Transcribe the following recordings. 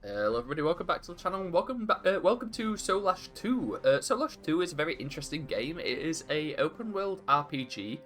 Hello everybody, welcome back to the channel, and welcome to Soulash 2. Soulash 2 is a very interesting game. It is a open world RPG,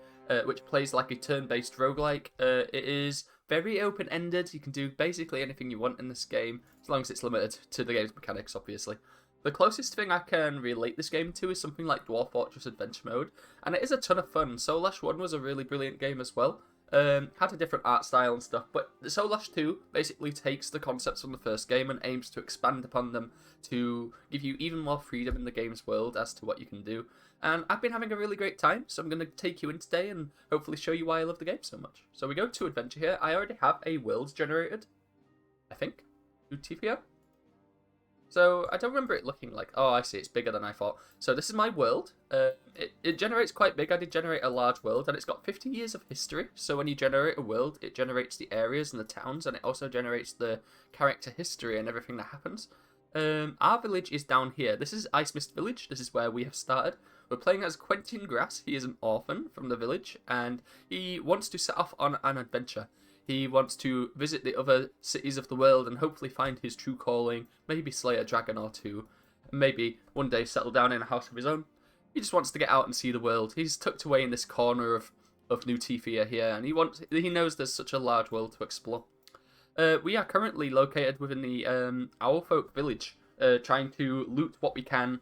which plays like a turn-based roguelike. It is very open-ended. You can do basically anything you want in this game, as long as it's limited to the game's mechanics, obviously. The closest thing I can relate this game to is something like Dwarf Fortress Adventure Mode, and it is a ton of fun. Soulash 1 was a really brilliant game as well. Had a different art style and stuff, but the Soulash 2 basically takes the concepts from the first game and aims to expand upon them to give you even more freedom in the game's world as to what you can do. And I've been having a really great time, so I'm going to take you in today and hopefully show you why I love the game so much. So we go to adventure here. I already have a world generated, I think, UTPO. So I don't remember it looking like... Oh, I see. It's bigger than I thought. So this is my world. It generates quite big. I did generate a large world, and it's got 50 years of history. So when you generate a world, it generates the areas and the towns, and it also generates the character history and everything that happens. Our village is down here. This is Ice Mist Village. This is where we have started. We're playing as Quentin Grass. He is an orphan from the village, and he wants to set off on an adventure. He wants to visit the other cities of the world and hopefully find his true calling, maybe slay a dragon or two, and maybe one day settle down in a house of his own. He just wants to get out and see the world. He's tucked away in this corner of New Tefia here, and he knows there's such a large world to explore. We are currently located within the Owlfolk village, trying to loot what we can,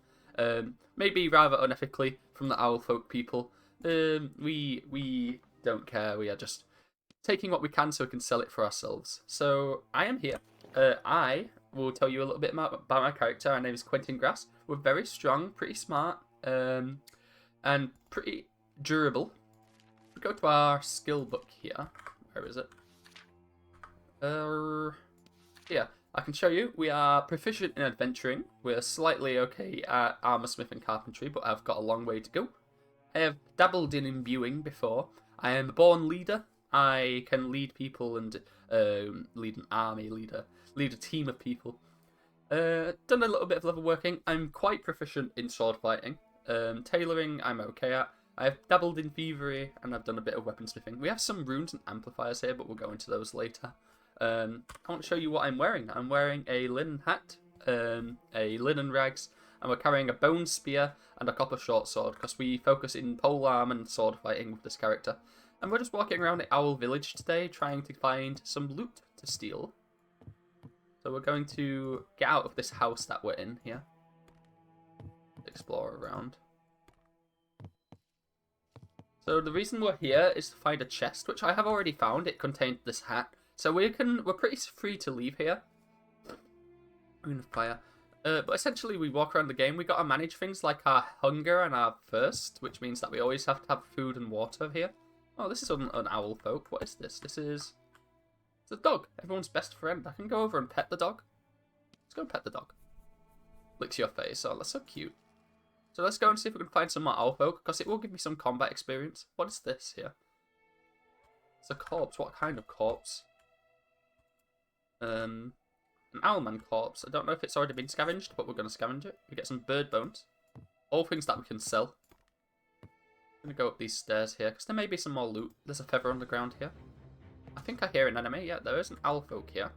maybe rather unethically, from the Owlfolk people. We don't care, we are just taking what we can so we can sell it for ourselves. So I am here. I will tell you a little bit about my character. Our name is Quentin Grass. We're very strong, pretty smart, and pretty durable. We go to our skill book here. Where is it? Yeah, I can show you. We are proficient in adventuring. We're slightly okay at armor smith and carpentry, but I've got a long way to go. I have dabbled in imbuing before. I am a born leader. I can lead people and lead an army, lead a team of people. Done a little bit of level working. I'm quite proficient in sword fighting. Tailoring, I'm okay at. I've dabbled in thievery, and I've done a bit of weaponsmithing. We have some runes and amplifiers here, but we'll go into those later. I want to show you what I'm wearing. I'm wearing a linen hat, a linen rags, and we're carrying a bone spear and a copper short sword, because we focus in polearm and sword fighting with this character. And we're just walking around the Owl Village today, trying to find some loot to steal. So we're going to get out of this house that we're in here. Explore around. So the reason we're here is to find a chest, which I have already found. It contained this hat. So we're pretty free to leave here. Rune of Fire. But essentially we walk around the game. We got to manage things like our hunger and our thirst, which means that we always have to have food and water here. Oh, this is an owl folk. What is this? It's a dog. Everyone's best friend. I can go over and pet the dog. Let's go and pet the dog. Licks your face. Oh, that's so cute. So let's go and see if we can find some more owl folk, because it will give me some combat experience. What is this here? It's a corpse. What kind of corpse? An owlman corpse. I don't know if it's already been scavenged, but we're going to scavenge it. We get some bird bones. All things that we can sell. I'm going to go up these stairs here, because there may be some more loot. There's a feather on the ground here. I think I hear an enemy. Yeah, there is an owl folk here.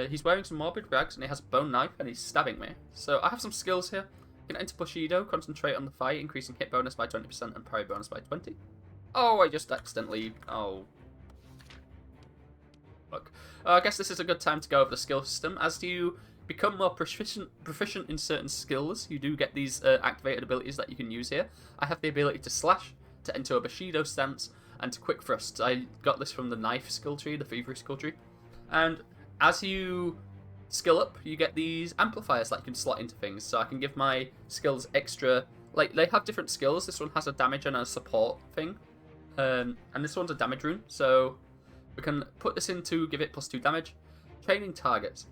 He's wearing some morbid rags, and he has a bone knife, and he's stabbing me. So I have some skills here. You can enter Bushido, concentrate on the fight, increasing hit bonus by 20% and parry bonus by 20. Oh, I just accidentally... Oh. Look. I guess this is a good time to go over the skill system. As you become more proficient in certain skills, you do get these activated abilities that you can use here. I have the ability to slash, to enter a Bushido stance, and to quick thrust. I got this from the knife skill tree, the thievery skill tree. And as you skill up, you get these amplifiers that you can slot into things. So I can give my skills extra, like they have different skills. This one has a damage and a support thing. And this one's a damage rune. So we can put this in to give it +2 damage. Training targets.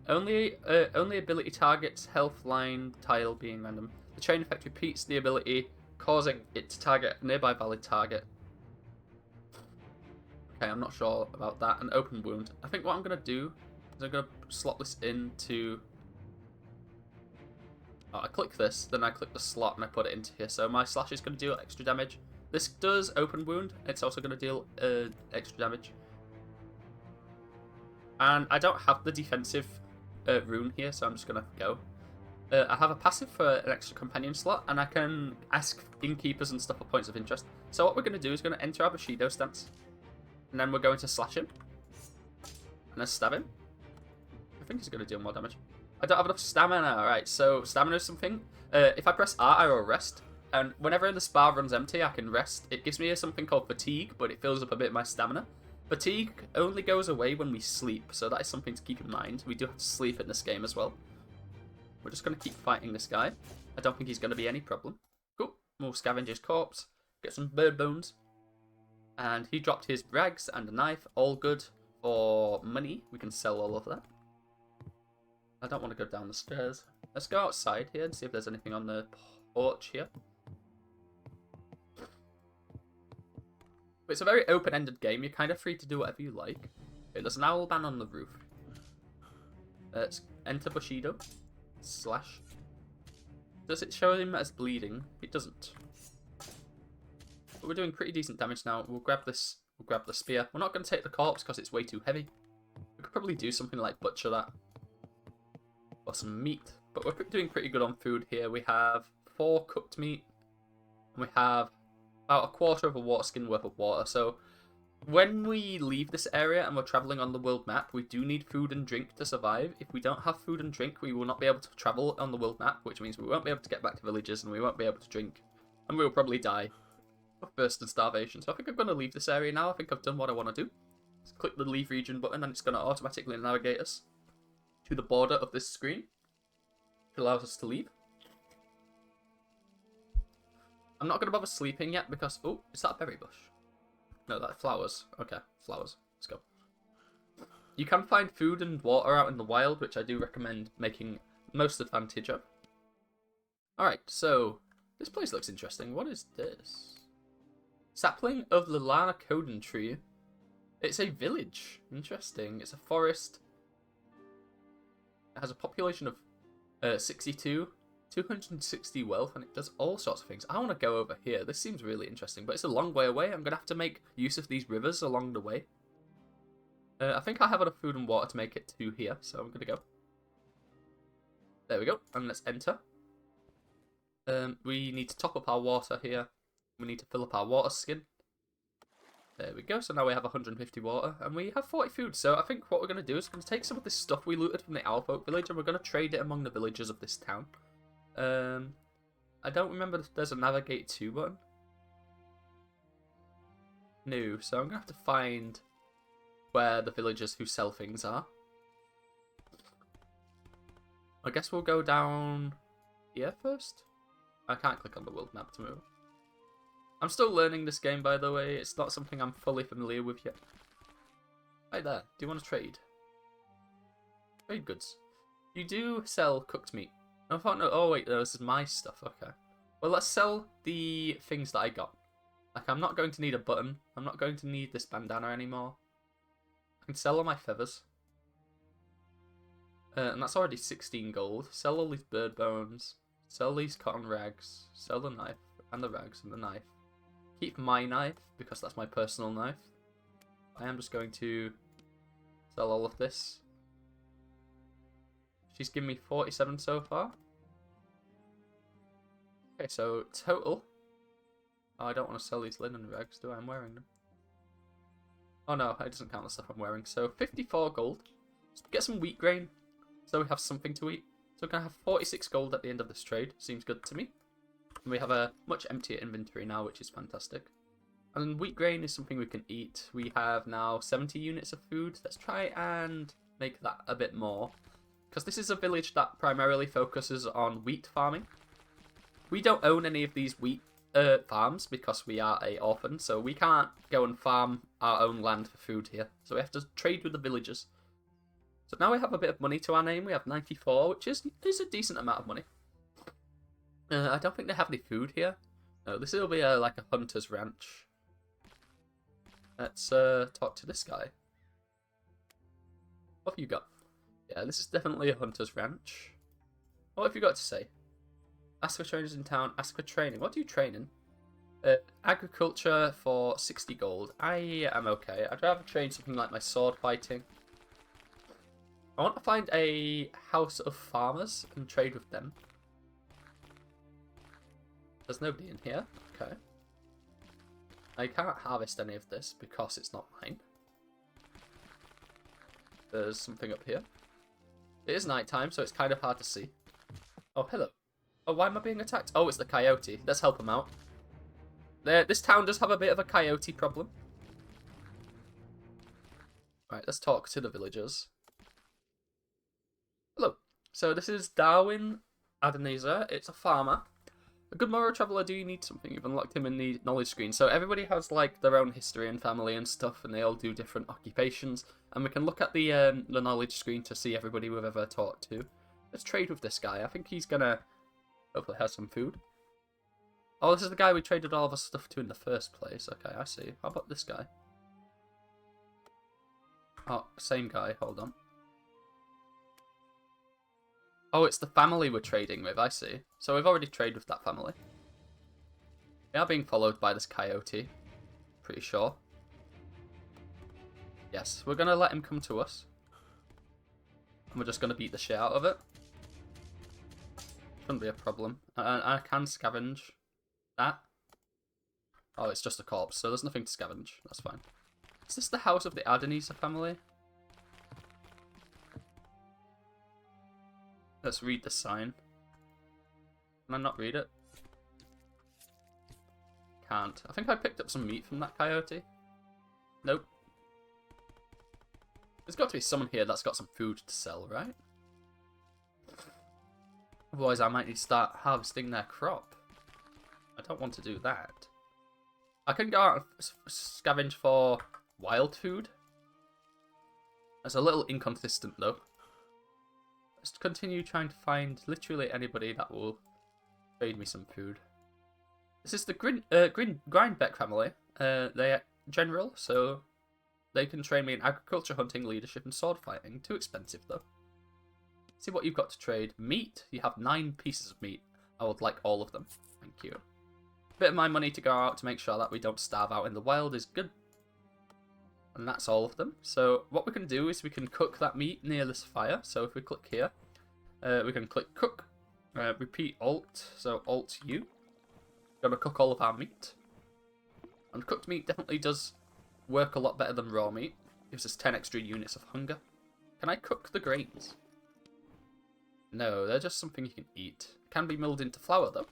Only ability targets health line tile being random. The chain effect repeats the ability, causing it to target a nearby valid target. Okay, I'm not sure about that. An open wound. I think what I'm going to do is I'm going to slot this into... Oh, I click this, then I click the slot and I put it into here. So my slash is going to deal extra damage. This does open wound. It's also going to deal extra damage. And I don't have the defensive rune here, so I'm just going to go. I have a passive for an extra companion slot, and I can ask innkeepers and stuff for points of interest. So what we're going to do is going to enter our Bushido stance, and then we're going to slash him, and then stab him. I think he's going to deal more damage. I don't have enough stamina. Alright, so stamina is something. If I press R, I will rest, and whenever the spa runs empty, I can rest. It gives me something called fatigue, but it fills up a bit of my stamina. Fatigue only goes away when we sleep, so that is something to keep in mind. We do have to sleep in this game as well. We're just going to keep fighting this guy. I don't think he's going to be any problem. Cool. We'll scavenge his corpse. Get some bird bones. And he dropped his rags and a knife. All good for money. We can sell all of that. I don't want to go down the stairs. Let's go outside here and see if there's anything on the porch here. But it's a very open-ended game. You're kind of free to do whatever you like. Okay, there's an owl ban on the roof. Let's enter Bushido. Slash. Does it show him as bleeding? It doesn't. But we're doing pretty decent damage now. We'll grab this. We'll grab the spear. We're not going to take the corpse because it's way too heavy. We could probably do something like butcher that. Or some meat. But we're doing pretty good on food here. We have 4 cooked meat. And we have about a quarter of a water skin worth of water. So when we leave this area and we're traveling on the world map, we do need food and drink to survive. If we don't have food and drink, we will not be able to travel on the world map, which means we won't be able to get back to villages and we won't be able to drink. And we will probably die of thirst and starvation. So I think I'm going to leave this area now. I think I've done what I want to do. Just click the leave region button and it's going to automatically navigate us to the border of this screen, which allows us to leave. I'm not going to bother sleeping yet because... Oh, is that a berry bush? No, that's flowers. Okay, flowers. Let's go. You can find food and water out in the wild, which I do recommend making most advantage of. Alright, so this place looks interesting. What is this? Sapling of the Lana Coden tree. It's a village. Interesting. It's a forest. It has a population of 62. 260 wealth, and it does all sorts of things. I want to go over here. This seems really interesting, but it's a long way away. I'm going to have to make use of these rivers along the way. I think I have enough food and water to make it to here, so I'm going to go. There we go, and let's enter. We need to top up our water here. We need to fill up our water skin. There we go, so now we have 150 water, and we have 40 food. So I think what we're going to do is we're going to take some of this stuff we looted from the Hierofate village, and we're going to trade it among the villagers of this town. I don't remember if there's a navigate to button. No, so I'm going to have to find where the villagers who sell things are. I guess we'll go down here first. I can't click on the world map to move. I'm still learning this game, by the way. It's not something I'm fully familiar with yet. Right there. Do you want to trade? Trade goods. You do sell cooked meat. I thought, no, oh wait, this is my stuff, okay. Well, let's sell the things that I got. Like, I'm not going to need a button. I'm not going to need this bandana anymore. I can sell all my feathers. And that's already 16 gold. Sell all these bird bones. Sell these cotton rags. Sell the knife, and the rags, and the knife. Keep my knife, because that's my personal knife. I am just going to sell all of this. She's given me 47 so far. Okay, so total. Oh, I don't want to sell these linen rags, do I? I'm wearing them. Oh no, it doesn't count the stuff I'm wearing. So 54 gold. Let's get some wheat grain, so we have something to eat. So we're going to have 46 gold at the end of this trade. Seems good to me. And we have a much emptier inventory now, which is fantastic. And wheat grain is something we can eat. We have now 70 units of food. Let's try and make that a bit more, because this is a village that primarily focuses on wheat farming. We don't own any of these wheat farms because we are a orphan, so we can't go and farm our own land for food here. So we have to trade with the villagers. So now we have a bit of money to our name. We have 94, which is a decent amount of money. I don't think they have any food here. No, this will be like a hunter's ranch. Let's talk to this guy. What have you got? Yeah, this is definitely a hunter's ranch. What have you got to say? Ask for trainers in town. Ask for training. What do you train in? Agriculture for 60 gold. I am okay. I'd rather train something like my sword fighting. I want to find a house of farmers and trade with them. There's nobody in here. Okay. I can't harvest any of this because it's not mine. There's something up here. It is nighttime, so it's kind of hard to see. Oh, hello. Oh, why am I being attacked? Oh, it's the coyote. Let's help him out. This town does have a bit of a coyote problem. Right, let's talk to the villagers. Hello. So this is Darwin Adenezer. It's a farmer. A good moral traveller, do you need something? You've unlocked him in the knowledge screen. So everybody has like their own history and family and stuff, and they all do different occupations. And we can look at the knowledge screen to see everybody we've ever talked to. Let's trade with this guy. I think he's gonna hopefully have some food. Oh, this is the guy we traded all of our stuff to in the first place. Okay, I see. How about this guy? Oh, same guy. Hold on. Oh, it's the family we're trading with. I see. So we've already traded with that family. We are being followed by this coyote. Pretty sure. Yes, we're going to let him come to us. And we're just going to beat the shit out of it. Shouldn't be a problem. I can scavenge that. Oh, it's just a corpse, so there's nothing to scavenge. That's fine. Is this the house of the Adenezer family? Let's read the sign. Can I not read it? Can't. I think I picked up some meat from that coyote. Nope. There's got to be someone here that's got some food to sell, right? Otherwise I might need to start harvesting their crop. I don't want to do that. I can go out and scavenge for wild food. That's a little inconsistent though. Let's continue trying to find literally anybody that will trade me some food. This is the Grindbeck family. They're general, so they can train me in agriculture, hunting, leadership, and sword fighting. Too expensive though. See what you've got to trade. Meat. You have 9 pieces of meat. I would like all of them. Thank you. A bit of my money to go out to make sure that we don't starve out in the wild is good. And that's all of them. So what we can do is we can cook that meat near this fire. So if we click here, we can click cook, repeat alt, so alt U. We're going to cook all of our meat. And cooked meat definitely does work a lot better than raw meat. Gives us 10 extra units of hunger. Can I cook the grains? No, they're just something you can eat. Can be milled into flour though.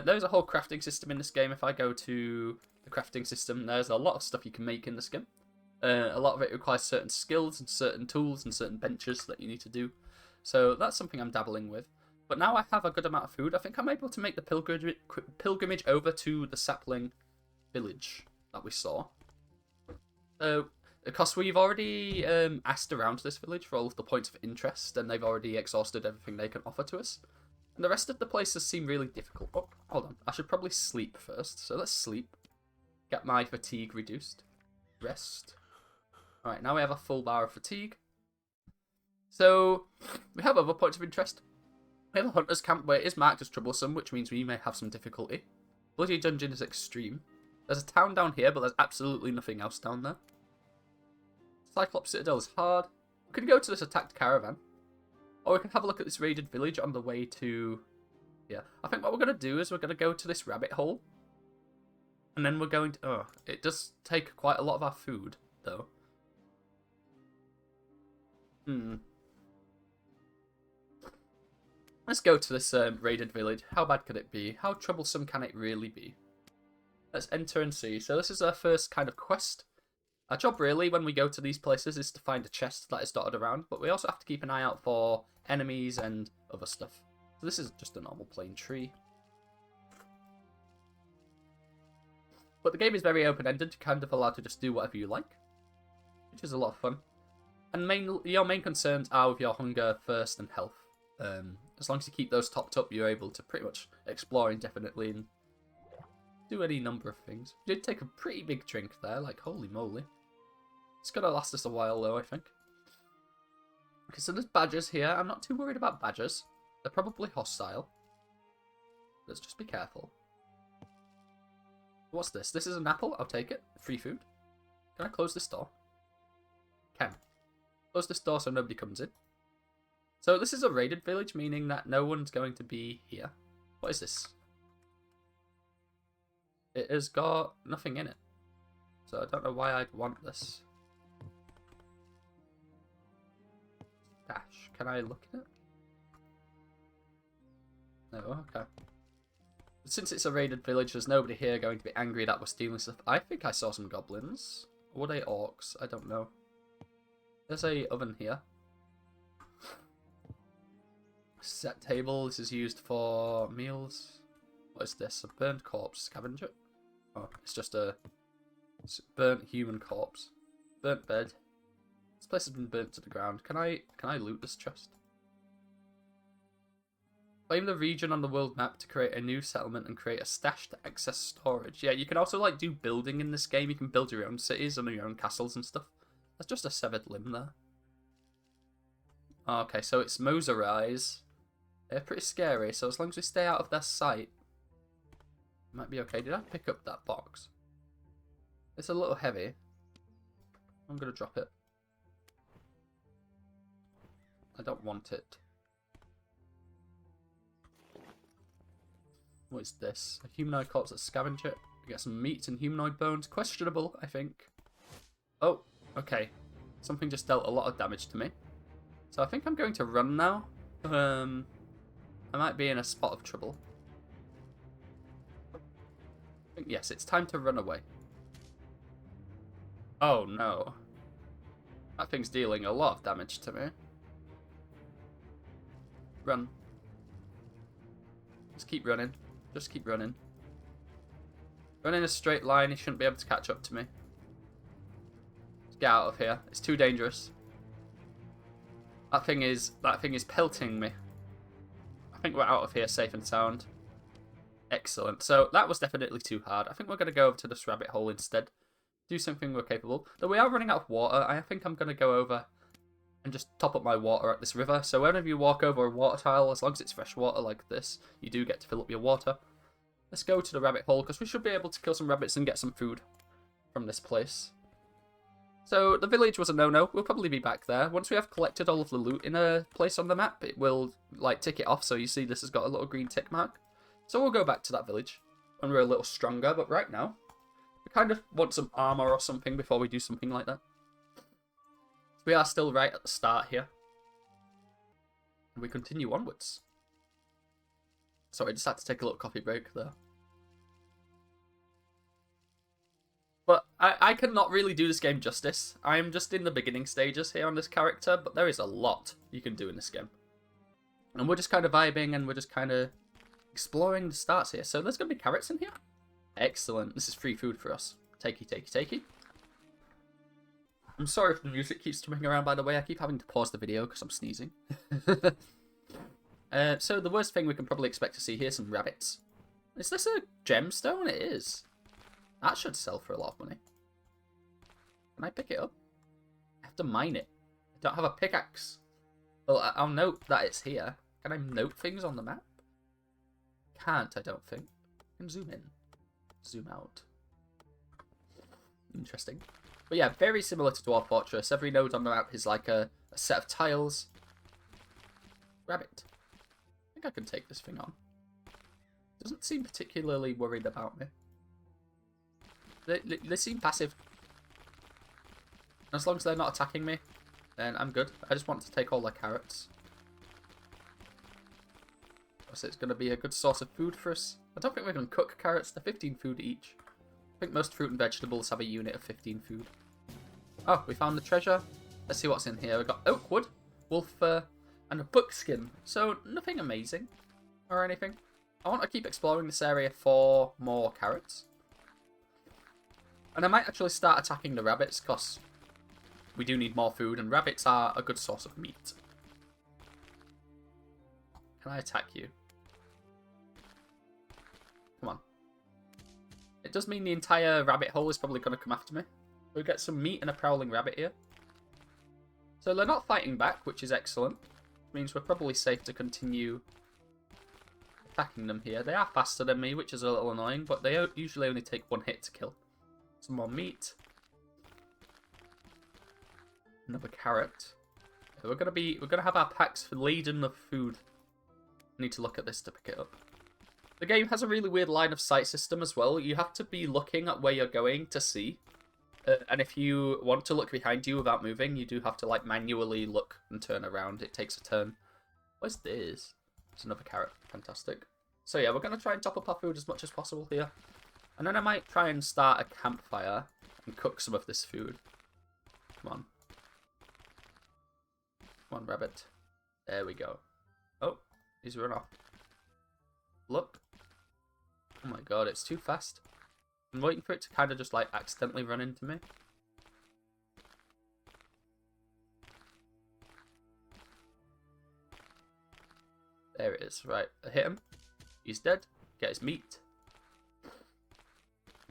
There's a whole crafting system in this game. If I go to the crafting system, there's a lot of stuff you can make in this game. A lot of it requires certain skills and certain tools and certain benches that you need to do. So that's something I'm dabbling with. But now I have a good amount of food. I think I'm able to make the pilgrimage over to the sapling village that we saw. Because we've already asked around this village for all of the points of interest, and they've already exhausted everything they can offer to us. And the rest of the places seem really difficult. Oh, hold on. I should probably sleep first. So let's sleep. Get my fatigue reduced. Rest. Alright, now we have a full bar of fatigue. So, we have other points of interest. We have a hunter's camp where it is marked as troublesome, which means we may have some difficulty. Bloody dungeon is extreme. There's a town down here, but there's absolutely nothing else down there. Cyclops Citadel is hard. We can go to this attacked caravan. Or we can have a look at this raided village on the way to... Yeah, I think what we're going to do is we're going to go to this rabbit hole. And then we're going to... Oh, it does take quite a lot of our food, though. Let's go to this raided village. How bad could it be? How troublesome can it really be? Let's enter and see. So this is our first kind of quest. Our job really when we go to these places is to find a chest that is dotted around, but we also have to keep an eye out for enemies and other stuff. So this is just a normal plain tree. But the game is very open-ended, you're kind of allowed to just do whatever you like, which is a lot of fun. And your main concerns are with your hunger, thirst, and health. As long as you keep those topped up, you're able to pretty much explore indefinitely and do any number of things. We did take a pretty big drink there, like holy moly. It's gonna last us a while though, I think. Okay, so there's badgers here. I'm not too worried about badgers. They're probably hostile. Let's just be careful. What's this? This is an apple. I'll take it. Free food. Can I close this door? Can. Close this door so nobody comes in. So this is a raided village, meaning that no one's going to be here. What is this? It has got nothing in it. So I don't know why I'd want this. Dash. Can I look at it? No, okay. Since it's a raided village, there's nobody here going to be angry that we're stealing stuff. I think I saw some goblins. Or were they orcs? I don't know. There's a oven here. Set table. This is used for meals. What is this? A burnt corpse scavenger? Oh, it's just a burnt human corpse. Burnt bed. This place has been burnt to the ground. Can I loot this chest? Claim the region on the world map to create a new settlement and create a stash to access storage. Yeah, you can also like do building in this game. You can build your own cities and your own castles and stuff. That's just a severed limb there. Okay, so it's Moserais. They're pretty scary, so as long as we stay out of their sight, it might be okay. Did I pick up that box? It's a little heavy. I'm going to drop it. I don't want it. What is this? A humanoid corpse that scavenger. We get some meat and humanoid bones. Questionable, I think. Oh, okay. Something just dealt a lot of damage to me. So I think I'm going to run now. I might be in a spot of trouble. I think, yes, it's time to run away. Oh no. That thing's dealing a lot of damage to me. Run. Just keep running. Just keep running. Run in a straight line, he shouldn't be able to catch up to me. Let's get out of here. It's too dangerous. That thing is pelting me. I think we're out of here safe and sound. Excellent. So that was definitely too hard. I think we're going to go over to this rabbit hole instead. Do something we're capable. Though we are running out of water, I think I'm going to go over and just top up my water at this river. So whenever you walk over a water tile, as long as it's fresh water like this, you do get to fill up your water. Let's go to the rabbit hole, because we should be able to kill some rabbits and get some food from this place. So the village was a no-no. We'll probably be back there. Once we have collected all of the loot in a place on the map, it will like tick it off. So you see this has got a little green tick mark. So we'll go back to that village when we're a little stronger. But right now, we kind of want some armor or something before we do something like that. We are still right at the start here. And we continue onwards. Sorry, I just had to take a little coffee break there. But I cannot really do this game justice. I am just in the beginning stages here on this character, but there is a lot you can do in this game. And we're just kind of vibing and we're just kind of exploring the starts here. So there's going to be carrots in here. Excellent. This is free food for us. Takey, takey, takey. I'm sorry if the music keeps jumping around, by the way. I keep having to pause the video because I'm sneezing. So the worst thing we can probably expect to see here, some rabbits. Is this a gemstone? It is. That should sell for a lot of money. Can I pick it up? I have to mine it. I don't have a pickaxe. Well, I'll note that it's here. Can I note things on the map? Can't, I don't think. I can zoom in. Zoom out. Interesting. But yeah, very similar to Dwarf Fortress. Every node on the map is like a set of tiles. Rabbit. I think I can take this thing on. Doesn't seem particularly worried about me. They seem passive. As long as they're not attacking me, then I'm good. I just want to take all their carrots. So it's going to be a good source of food for us. I don't think we can cook carrots. They're 15 food each. I think most fruit and vegetables have a unit of 15 food. Oh, we found the treasure. Let's see what's in here. We've got oak wood, wolf fur, and a buckskin. So nothing amazing or anything. I want to keep exploring this area for more carrots. And I might actually start attacking the rabbits, because we do need more food, and rabbits are a good source of meat. Can I attack you? Come on. It does mean the entire rabbit hole is probably going to come after me. We'll get some meat and a prowling rabbit here. So they're not fighting back, which is excellent. Means we're probably safe to continue attacking them here. They are faster than me, which is a little annoying, but they usually only take one hit to kill. Some more meat. Another carrot. We're gonna have our packs laden of food. I need to look at this to pick it up. The game has a really weird line of sight system as well. You have to be looking at where you're going to see. And if you want to look behind you without moving, you do have to like manually look and turn around. It takes a turn. What's this? It's another carrot. Fantastic. So yeah, we're going to try and top up our food as much as possible here. And then I might try and start a campfire and cook some of this food. Come on. Come on, rabbit. There we go. Oh, he's run off. Look. Oh my god, it's too fast. I'm waiting for it to kind of just like accidentally run into me. There it is. Right, I hit him. He's dead. Get his meat.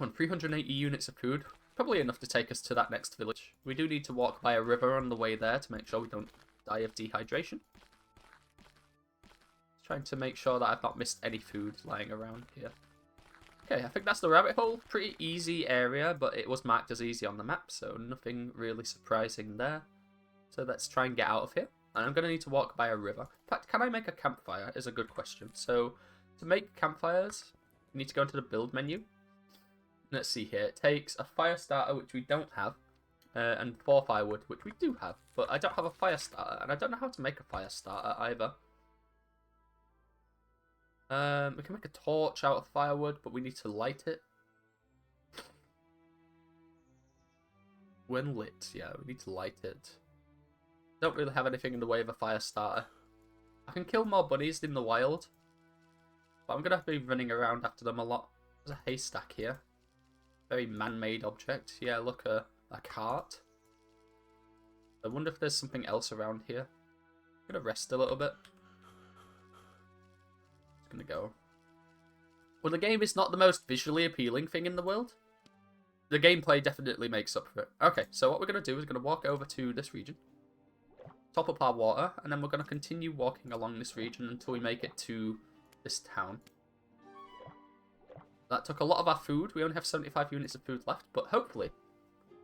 On 380 units of food. Probably enough to take us to that next village. We do need to walk by a river on the way there to make sure we don't die of dehydration. Trying to make sure that I've not missed any food lying around here. Okay, I think that's the rabbit hole. Pretty easy area, but it was marked as easy on the map, so nothing really surprising there. So let's try and get out of here. And I'm going to need to walk by a river. In fact, can I make a campfire is a good question. So to make campfires, you need to go into the build menu. Let's see here. It takes a fire starter, which we don't have, and 4 firewood, which we do have. But I don't have a fire starter, and I don't know how to make a fire starter either. We can make a torch out of firewood, but we need to light it. When lit, yeah, we need to light it. Don't really have anything in the way of a fire starter. I can kill more bunnies in the wild, but I'm going to have to be running around after them a lot. There's a haystack here. Very man-made object. Yeah, look, a cart. I wonder if there's something else around here. I'm going to rest a little bit. Gonna go. Well, the game is not the most visually appealing thing in the world. The gameplay definitely makes up for it. Okay, so what we're gonna do is we're gonna walk over to this region, top up our water, and then we're gonna continue walking along this region until we make it to this town. That took a lot of our food. We only have 75 units of food left, but hopefully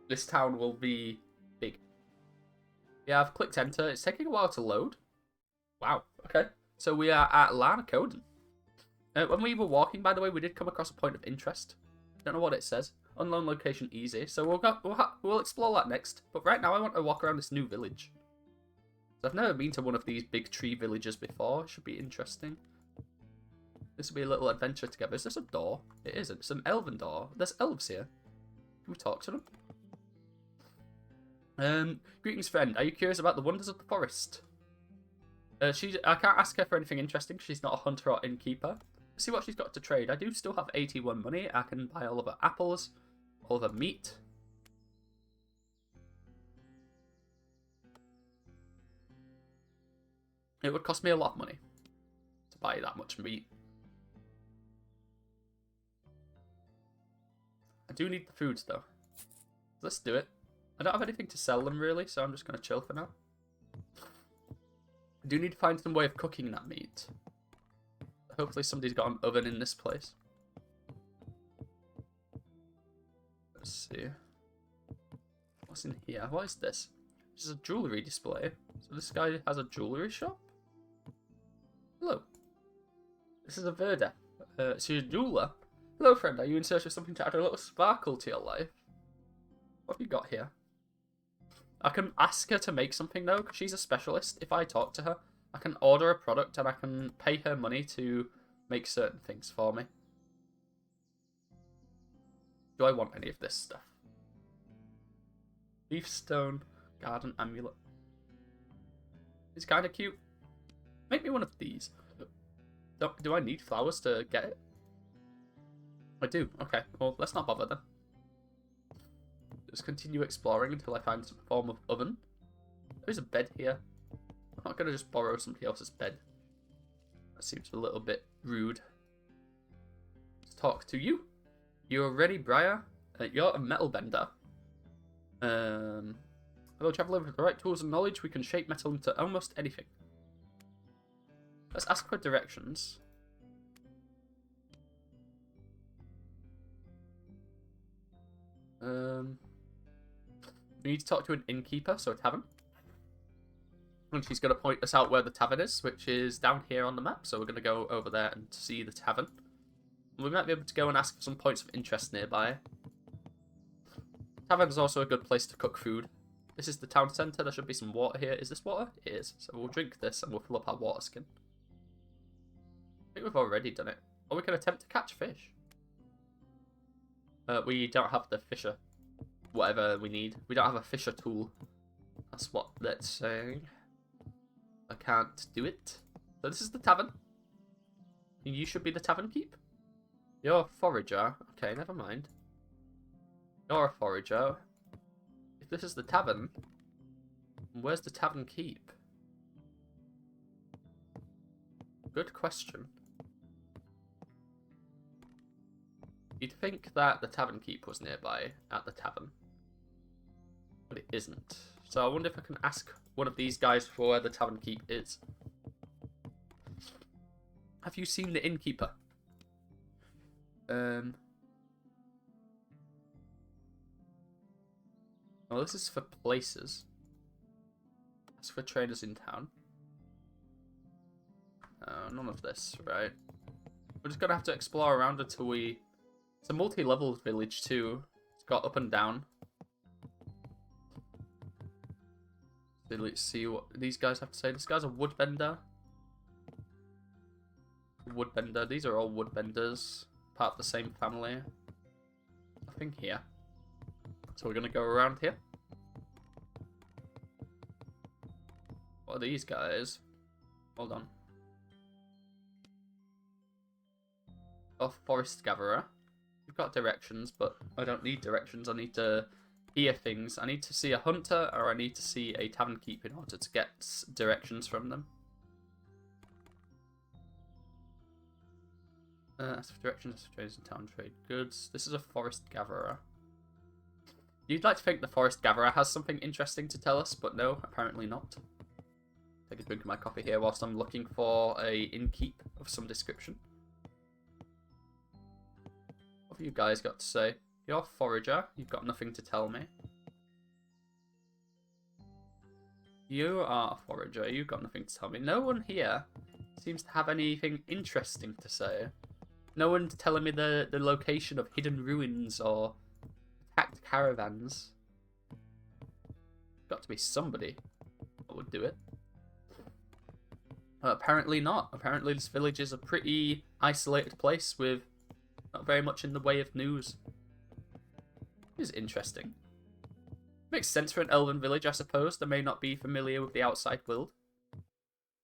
this town will be big. Yeah, I've clicked enter. It's taking a while to load. Wow. Okay, so we are at Larnacoden. When we were walking, by the way, we did come across a point of interest. Don't know what it says. Unknown location easy. So we'll explore that next. But right now I want to walk around this new village. So I've never been to one of these big tree villages before. It should be interesting. This will be a little adventure together. Is this a door? It isn't. It's an elven door. There's elves here. Can we talk to them? Greetings, friend. Are you curious about the wonders of the forest? I can't ask her for anything interesting. She's not a hunter or innkeeper. See what she's got to trade. I do still have 81 money. I can buy all of her apples, all of her meat. It would cost me a lot of money to buy that much meat. I do need the foods though. Let's do it. I don't have anything to sell them really, so I'm just going to chill for now. I do need to find some way of cooking that meat. Hopefully somebody's got an oven in this place. Let's see. What's in here? What is this? This is a jewellery display. So this guy has a jewellery shop? Hello. This is a Verde. So you're a jeweller. Hello friend, are you in search of something to add a little sparkle to your life? What have you got here? I can ask her to make something though, because she's a specialist. If I talk to her, I can order a product and I can pay her money to make certain things for me. Do I want any of this stuff? Leaf stone, garden amulet. It's kind of cute. Make me one of these. Do I need flowers to get it? I do. Okay, well, let's not bother then. Just continue exploring until I find some form of oven. There's a bed here. I'm not going to just borrow somebody else's bed. That seems a little bit rude. Let's talk to you. You're ready, Briar. You're a metal bender. Hello, traveler. With the right tools and knowledge, we can shape metal into almost anything. Let's ask for directions. We need to talk to an innkeeper, so a tavern. And she's going to point us out where the tavern is, which is down here on the map. So we're going to go over there and see the tavern. We might be able to go and ask for some points of interest nearby. Tavern is also a good place to cook food. This is the town centre. There should be some water here. Is this water? It is. So we'll drink this and we'll fill up our water skin. I think we've already done it. Or we can attempt to catch fish. We don't have the fisher. Whatever we need. We don't have a fisher tool. That's what that's saying. I can't do it. So this is the tavern. You should be the tavern keep. You're a forager. Okay, never mind. You're a forager. If this is the tavern, where's the tavern keep? Good question. You'd think that the tavern keep was nearby at the tavern. But it isn't. So I wonder if I can ask one of these guys for where the tavern keep is. Have you seen the innkeeper? Well, this is for places. That's for traders in town. None of this, right? We're just gonna have to explore around until we... It's a multi-level village too. It's got up and down. So let's see what these guys have to say. This guy's a woodbender. Woodbender. These are all woodbenders. Part of the same family. Nothing here. So we're gonna go around here. What are these guys? Hold on. A forest gatherer. We've got directions, but I don't need directions. I need to hear things. I need to see a hunter, or I need to see a tavern keep in order to get directions from them. Ask for directions for traders in town, trade goods. This is a forest gatherer. You'd like to think the forest gatherer has something interesting to tell us, but no, apparently not. Take a drink of my coffee here whilst I'm looking for a innkeep of some description. What have you guys got to say? You're a forager. You've got nothing to tell me. You are a forager. You've got nothing to tell me. No one here seems to have anything interesting to say. No one's telling me the location of hidden ruins or attacked caravans. Got to be somebody that would do it. Apparently not. Apparently this village is a pretty isolated place with not very much in the way of news. It is interesting. Makes sense for an elven village, I suppose. They may not be familiar with the outside world.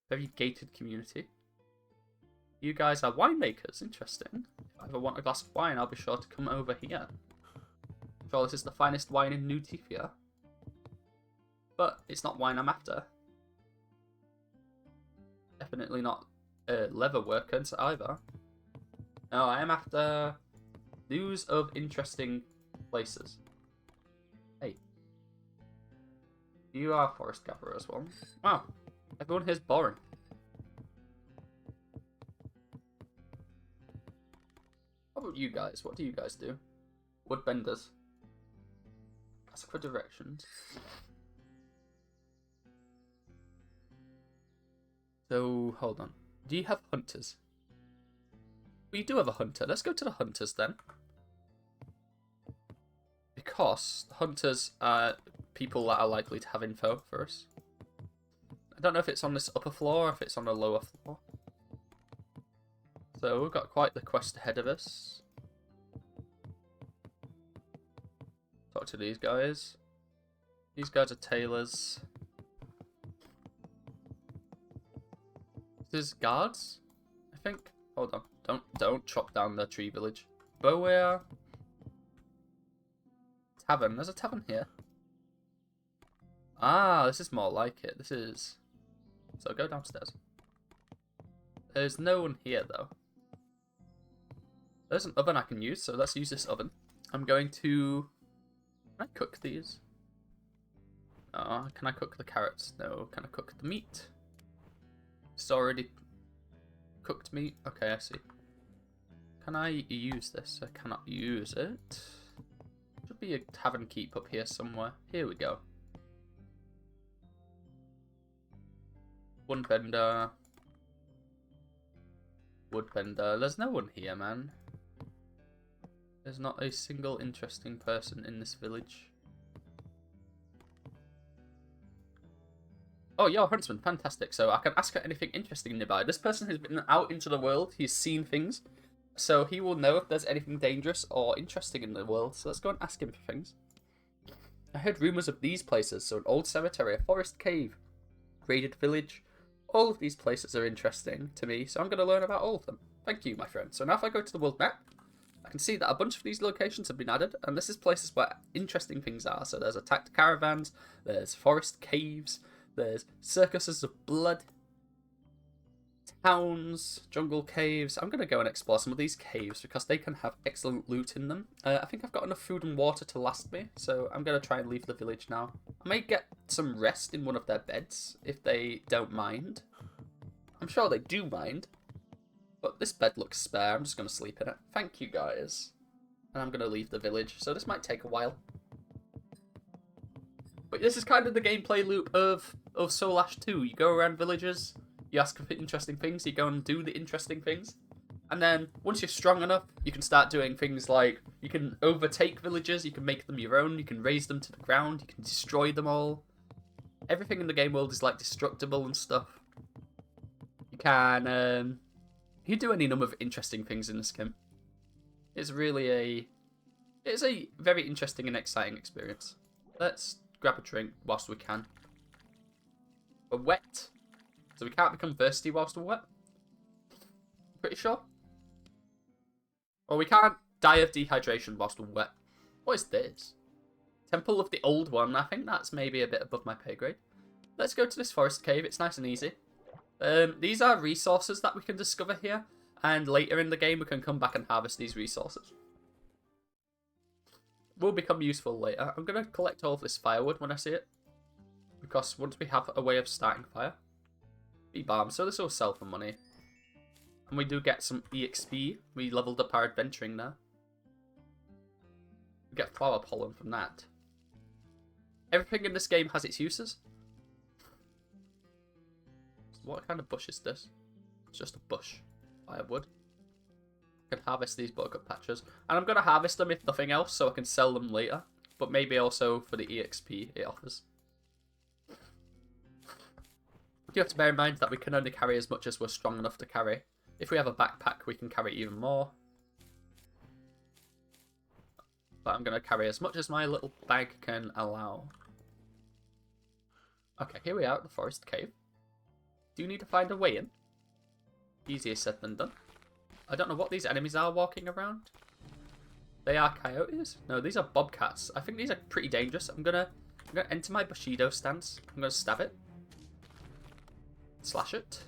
Very gated community. You guys are winemakers. Interesting. If I ever want a glass of wine, I'll be sure to come over here. I'm sure this is the finest wine in New Tifia. But it's not wine I'm after. Definitely not leather workers either. No, I am after news of interesting places. Hey. You are a forest gatherer as well. Wow. Everyone here's boring. How about you guys? What do you guys do? Woodbenders. Ask for directions. So, hold on. Do you have hunters? We do have a hunter. Let's go to the hunters then. Because the hunters are people that are likely to have info for us. I don't know if it's on this upper floor or if it's on the lower floor. So we've got quite the quest ahead of us. Talk to these guys. These guys are tailors. This is guards, I think. Hold on. Don't chop down the tree village. Bowyer. Tavern. There's a tavern here. Ah, this is more like it. This is... So go downstairs. There's no one here though. There's an oven I can use, so let's use this oven. I'm going to... Can I cook these? Oh, can I cook the carrots? No. Can I cook the meat? It's already cooked meat. Okay, I see. Can I use this? I cannot use it. Should be a tavern keep up here somewhere. Here we go. Woodbender. Woodbender. There's no one here, man. There's not a single interesting person in this village. Oh, you're a huntsman. Fantastic. So I can ask her anything interesting nearby. This person has been out into the world. He's seen things. So he will know if there's anything dangerous or interesting in the world. So let's go and ask him for things. I heard rumours of these places. So an old cemetery, a forest cave, raided village. All of these places are interesting to me. So I'm going to learn about all of them. Thank you, my friend. So now if I go to the world map, I can see that a bunch of these locations have been added. And this is places where interesting things are. So there's attacked caravans. There's forest caves. There's circuses of blood, towns, jungle caves. I'm going to go and explore some of these caves because they can have excellent loot in them. I think I've got enough food and water to last me, so I'm going to try and leave the village now. I may get some rest in one of their beds if they don't mind. I'm sure they do mind, but this bed looks spare. I'm just going to sleep in it. Thank you, guys. And I'm going to leave the village, so this might take a while. But this is kind of the gameplay loop of Soulash 2. You go around villages, you ask for interesting things, you go and do the interesting things. And then, once you're strong enough, you can start doing things like, you can overtake villages, you can make them your own, you can raise them to the ground, you can destroy them all. Everything in the game world is like destructible and stuff. You can do any number of interesting things in this game. It's really it's a very interesting and exciting experience. Let's grab a drink whilst we can. We're wet, so we can't become thirsty whilst we're wet. Pretty sure. Or we can't die of dehydration whilst we're wet. What is this? Temple of the Old One. I think that's maybe a bit above my pay grade. Let's go to this forest cave. It's nice and easy. These are resources that we can discover here, and later in the game we can come back and harvest these resources. Will become useful later. I'm going to collect all of this firewood when I see it, because once we have a way of starting fire, be balm. So this will sell for money, and we do get some EXP. We leveled up our adventuring there. We get flower pollen from that. Everything in this game has its uses. What kind of bush is this? It's just a bush. Firewood. I can harvest these buttercup patches. And I'm going to harvest them if nothing else, so I can sell them later. But maybe also for the EXP it offers. You have to bear in mind that we can only carry as much as we're strong enough to carry. If we have a backpack, we can carry even more. But I'm going to carry as much as my little bag can allow. Okay, here we are at the forest cave. Do you need to find a way in? Easier said than done. I don't know what these enemies are walking around. They are coyotes? No, these are bobcats. I think these are pretty dangerous. I'm gonna enter my Bushido stance. I'm gonna stab it. Slash it.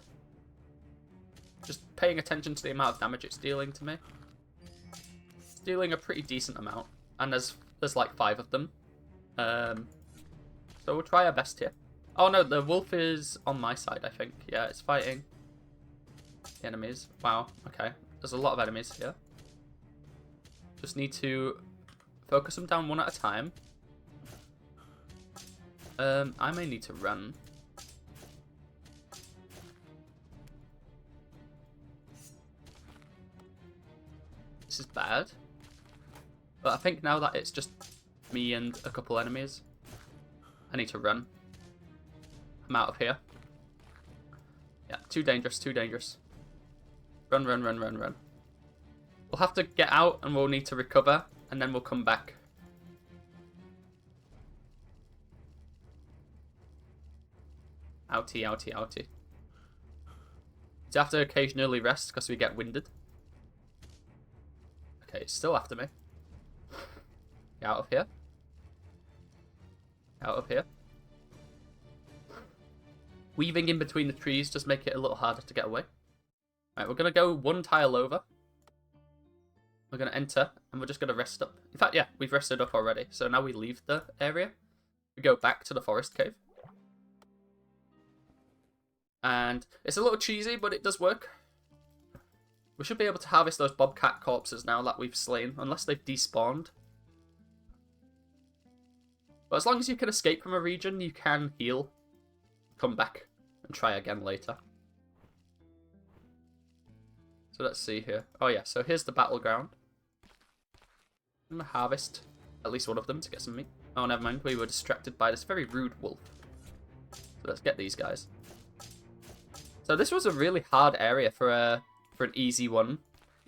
Just paying attention to the amount of damage it's dealing to me. It's dealing a pretty decent amount. And there's like 5 of them. So we'll try our best here. Oh no, the wolf is on my side, I think. Yeah, it's fighting the enemies. Wow, okay. There's a lot of enemies here. Just need to focus them down one at a time. I may need to run. This is bad. But I think now that it's just me and a couple enemies, I need to run. I'm out of here. Yeah, too dangerous, too dangerous. Run, run, run, run, run. We'll have to get out and we'll need to recover, and then we'll come back. Outie, outie, outie. You have to occasionally rest because we get winded. Okay, it's still after me. Get out of here. Out of here. Weaving in between the trees just make it a little harder to get away. Right, we're going to go one tile over. We're going to enter, and we're just going to rest up. In fact, yeah, we've rested up already. So now we leave the area. We go back to the forest cave. And it's a little cheesy, but it does work. We should be able to harvest those bobcat corpses now that we've slain, unless they've despawned. But as long as you can escape from a region, you can heal. Come back and try again later. So let's see here. Oh yeah, so here's the battleground. I'm gonna harvest at least one of them to get some meat. Oh, never mind. We were distracted by this very rude wolf. So let's get these guys. So this was a really hard area for an easy one.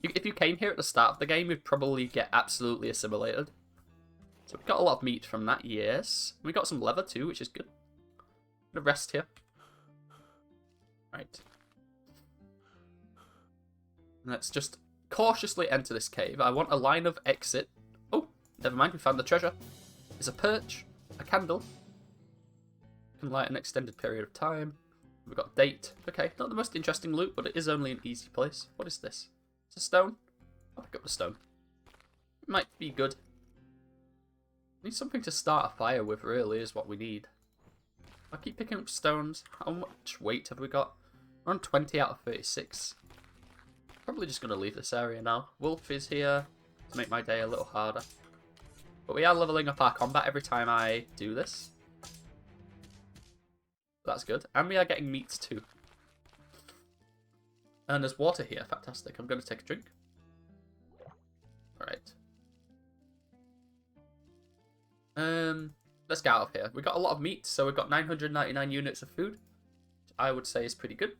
If you came here at the start of the game, you'd probably get absolutely assimilated. So we got a lot of meat from that, yes. We got some leather too, which is good. I'm gonna rest here. Right. Let's just cautiously enter this cave. I want a line of exit. Oh, never mind, we found the treasure. There's a perch, a candle. Can light an extended period of time. We've got date. Okay, not the most interesting loot, but it is only an easy place. What is this? It's a stone. I'll pick up the stone. It might be good. Need something to start a fire with, really, is what we need. I keep picking up stones. How much weight have we got? We're on 20 out of 36. Probably just going to leave this area now. Wolf is here to make my day a little harder. But we are leveling up our combat every time I do this. That's good. And we are getting meats too. And there's water here. Fantastic. I'm going to take a drink. Alright. Let's get out of here. We got a lot of meat, so we've got 999 units of food, which I would say is pretty good.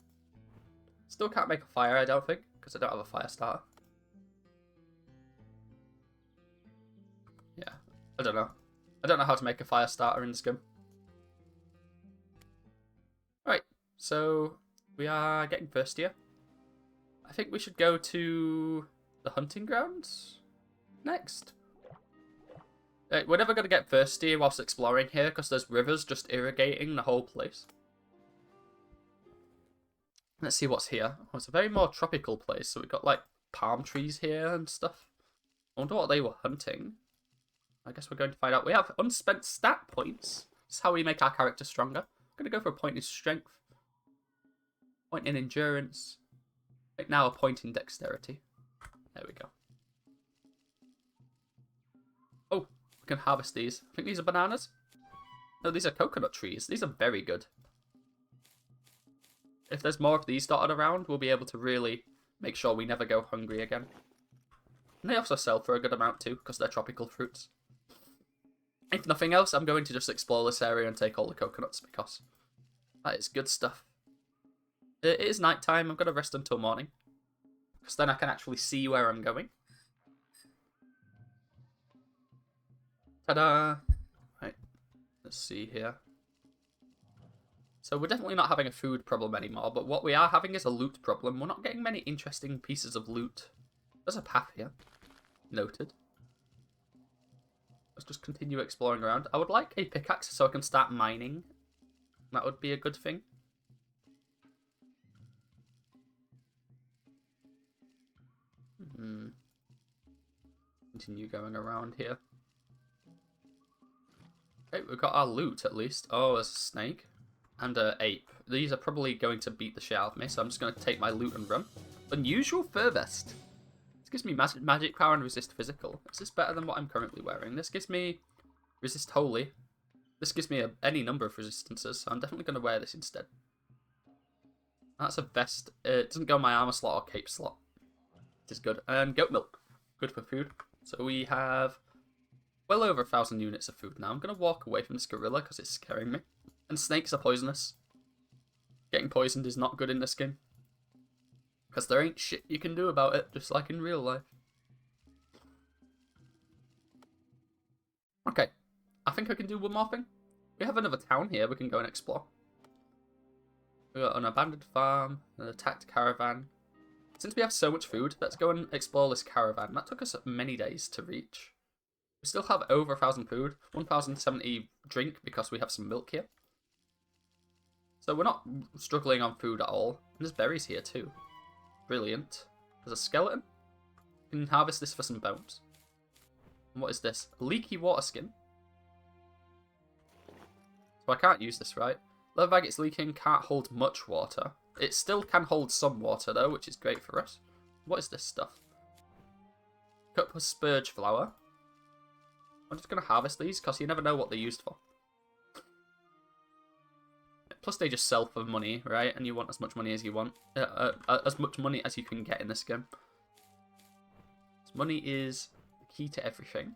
Still can't make a fire, I don't think, because I don't have a fire starter. Yeah, I don't know. I don't know how to make a fire starter in this game. Right, so we are getting thirstier. I think we should go to the hunting grounds next. We're never going to get thirsty whilst exploring here because there's rivers just irrigating the whole place. Let's see what's here. Oh, it's a very more tropical place, so we've got like palm trees here and stuff. I wonder what they were hunting. I guess we're going to find out. We have unspent stat points. This is how we make our character stronger. I'm going to go for a point in strength, point in endurance, right now a point in dexterity. There we go. Oh, we can harvest these. I think these are bananas. No, these are coconut trees. These are very good. If there's more of these dotted around, we'll be able to really make sure we never go hungry again. And they also sell for a good amount too, because they're tropical fruits. If nothing else, I'm going to just explore this area and take all the coconuts, because that is good stuff. It is night time. I'm going to rest until morning, because then I can actually see where I'm going. Ta-da! Right, let's see here. So we're definitely not having a food problem anymore, but what we are having is a loot problem. We're not getting many interesting pieces of loot. There's a path here. Noted. Let's just continue exploring around. I would like a pickaxe so I can start mining. That would be a good thing. Continue going around here. Okay, we've got our loot at least. Oh, there's a snake. And an ape. These are probably going to beat the shit out of me, so I'm just going to take my loot and run. Unusual fur vest. This gives me magic power and resist physical. Is this better than what I'm currently wearing? This gives me resist holy. This gives me any number of resistances, so I'm definitely going to wear this instead. That's a vest. It doesn't go in my armor slot or cape slot. It is good. And goat milk. Good for food. So we have well over 1,000 units of food now. I'm going to walk away from this gorilla because it's scaring me. And snakes are poisonous. Getting poisoned is not good in this game. Because there ain't shit you can do about it, just like in real life. Okay, I think I can do one more thing. We have another town here we can go and explore. We got an abandoned farm, an attacked caravan. Since we have so much food, let's go and explore this caravan. That took us many days to reach. We still have over 1,000 food, 1,070 drink because we have some milk here. So we're not struggling on food at all. And there's berries here too. Brilliant. There's a skeleton. We can harvest this for some bones. And what is this? A leaky water skin. So I can't use this, right? Leather bag it's leaking, can't hold much water. It still can hold some water though, which is great for us. What is this stuff? Cup of spurge flower. I'm just going to harvest these because you never know what they're used for. Plus they just sell for money, right? And you want as much money as you want. As much money as you can get in this game. So money is the key to everything.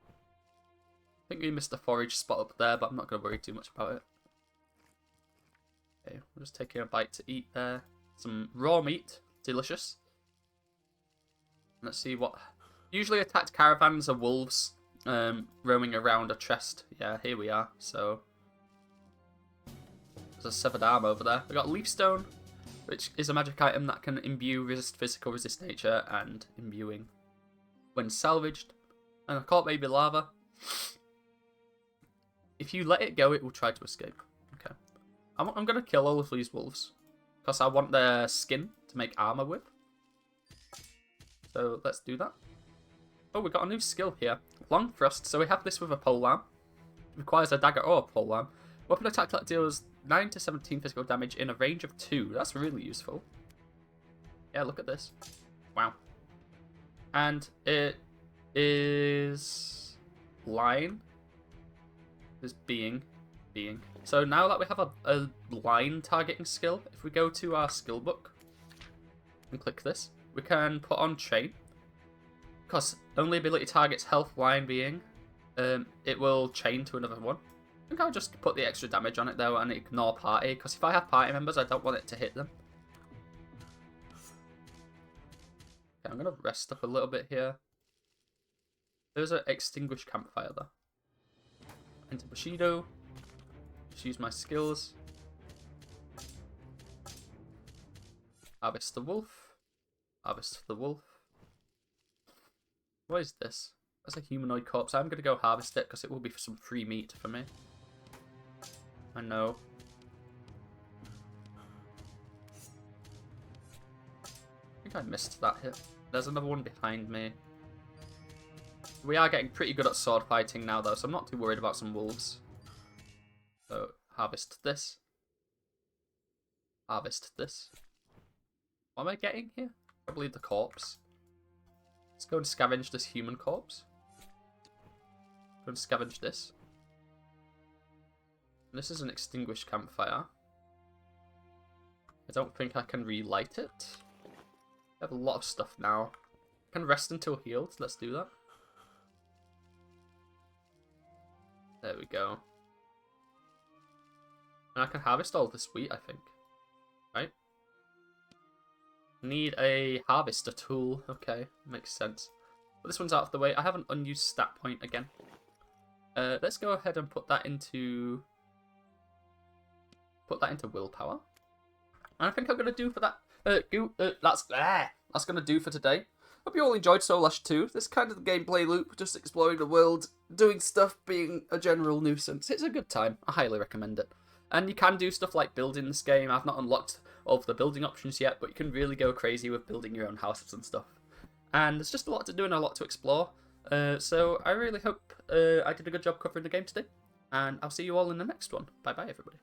I think we missed the forage spot up there, but I'm not going to worry too much about it. Okay, we're just taking a bite to eat there. Some raw meat. Delicious. Let's see what... Usually attacked caravans are wolves roaming around a chest. Yeah, here we are. So there's a severed arm over there. We got leaf stone, which is a magic item that can imbue, resist physical, resist nature, and imbuing when salvaged. And I caught baby lava. If you let it go, it will try to escape. Okay. I'm going to kill all of these wolves because I want their skin to make armor with. So let's do that. Oh, we got a new skill here. Long thrust. So we have this with a polearm. It requires a dagger or a polearm. Weapon attack that deals 9 to 17 physical damage in a range of 2. That's really useful. Yeah, look at this. Wow. And it is line. Is being. So now that we have a line targeting skill, if we go to our skill book and click this, we can put on chain. Because only ability targets health, line, being. It will chain to another one. I think I'll just put the extra damage on it though and ignore party. Because if I have party members, I don't want it to hit them. Okay, I'm going to rest up a little bit here. There's an extinguished campfire there. Into Bushido. Just use my skills. Harvest the wolf. Harvest the wolf. What is this? That's a humanoid corpse. I'm going to go harvest it because it will be for some free meat for me. I know. I think I missed that hit. There's another one behind me. We are getting pretty good at sword fighting now though, so I'm not too worried about some wolves. So, harvest this. Harvest this. What am I getting here? Probably the corpse. Let's go and scavenge this human corpse. Go and scavenge this. And this is an extinguished campfire. I don't think I can relight it. I have a lot of stuff now. I can rest until healed. Let's do that. There we go. And I can harvest all this wheat, I think. Right? Need a harvester tool. Okay, makes sense. But this one's out of the way. I have an unused stat point again. Let's go ahead and put that into willpower. And I think I'm gonna do for that. That's gonna do for today. Hope you all enjoyed Soulash 2. This kind of the gameplay loop, just exploring the world, doing stuff, being a general nuisance. It's a good time. I highly recommend it. And you can do stuff like building this game. I've not unlocked all of the building options yet, but you can really go crazy with building your own houses and stuff. And there's just a lot to do and a lot to explore. So I really hope I did a good job covering the game today. And I'll see you all in the next one. Bye bye, everybody.